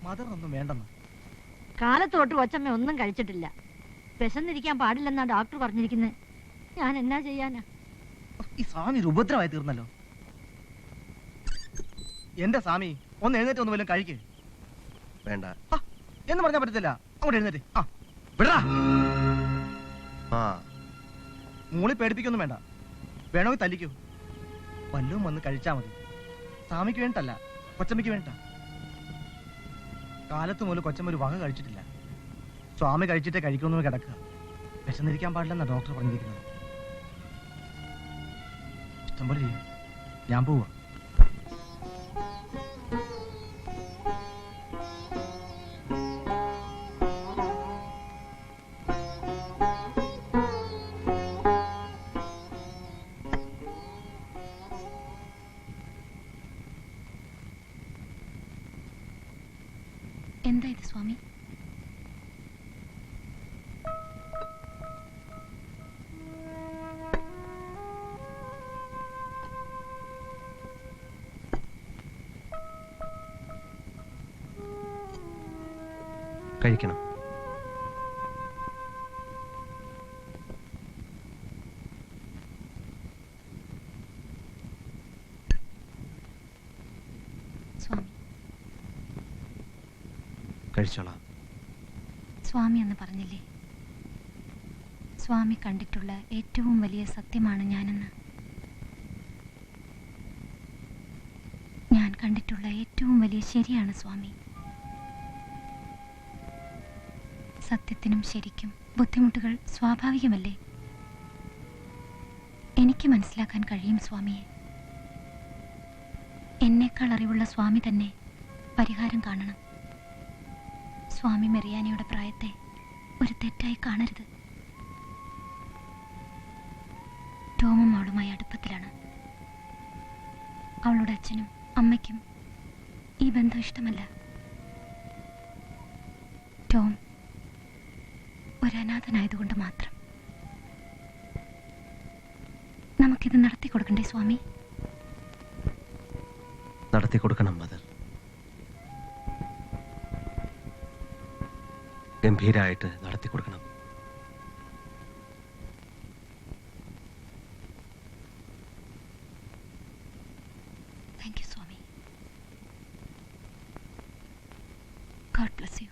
Mother ഒന്നും വേണ്ടെന്ന്. കാലത്തോട്ട് കൊച്ചമ്മ ഒന്നും കഴിച്ചിട്ടില്ല. വിശന്നിരിക്കാൻ പാടില്ലെന്നാ ഡോക്ടർ പറഞ്ഞിരിക്കുന്നത്. ഞാൻ എന്നാ ചെയ്യാനാ? ഈ സ്വാമി ഒരു ഉപദ്രവമായി തീർന്നല്ലോ. എന്റെ സ്വാമി ഒന്ന് എഴുന്നേറ്റ് ഒന്ന് വല്ലതും കഴിക്കേ. വേണ്ട എന്ന് പറഞ്ഞാൽ പറ്റത്തില്ല. അങ്ങോട്ട് എഴുന്നേറ്റ്. വിടാ. മൂളി പേടിപ്പിക്കൊന്നും വേണ്ട. വേണമെങ്കിൽ തല്ലിക്കൂ. വല്ലതും വന്ന് കഴിച്ചാ മതി. സ്വാമിക്ക് വേണ്ടിട്ടല്ല, കൊച്ചമ്മയ്ക്ക് വേണ്ടിട്ടാ. കാലത്ത് മുതൽ കൊച്ചമ്മ ഒരു വക കഴിച്ചിട്ടില്ല. സ്വാമി കഴിച്ചിട്ടേ കഴിക്കുമെന്ന് കിടക്കുക. വിശന്നിരിക്കാൻ പാടില്ലെന്നാ ഡോക്ടർ പറഞ്ഞിരിക്കുന്നത്. ഇഷ്ടം പോലെ ചെയ്യും. ഞാൻ പോവാ. എന്താ ഇത് സ്വാമി? കഴിക്കണം. സ്വാമി കഴിച്ചോളാം. സ്വാമി എന്ന് പറഞ്ഞില്ലേ, സ്വാമി കണ്ടിട്ടുള്ള ഏറ്റവും വലിയ സത്യമാണ് ഞാനെന്ന്. ഞാൻ കണ്ടിട്ടുള്ള ഏറ്റവും വലിയ ശരിയാണ് സ്വാമി. സത്യത്തിനും ശരിക്കും ബുദ്ധിമുട്ടുകൾ സ്വാഭാവികമല്ലേ? എനിക്ക് മനസ്സിലാക്കാൻ കഴിയും സ്വാമിയെ. എന്നേക്കാൾ അറിവുള്ള സ്വാമി തന്നെ പരിഹാരം കാണണം. സ്വാമി മെറിയാനയുടെ പ്രായത്തെ ഒരു തെറ്റായി കാണരുത്. ടോമും അവളുമായി അടുപ്പത്തിലാണ്. അവളുടെ അച്ഛനും അമ്മയ്ക്കും ഈ ബന്ധം ഇഷ്ടമല്ല. ടോം ഒരനാഥനായതുകൊണ്ട് മാത്രം. നമുക്കിത് നടത്തി കൊടുക്കണ്ടേ സ്വാമി? നടത്തി കൊടുക്കണം മദർ. ഗംഭീരായിട്ട് നടത്തി കൊടുക്കണം. Thank you Swami. God bless you.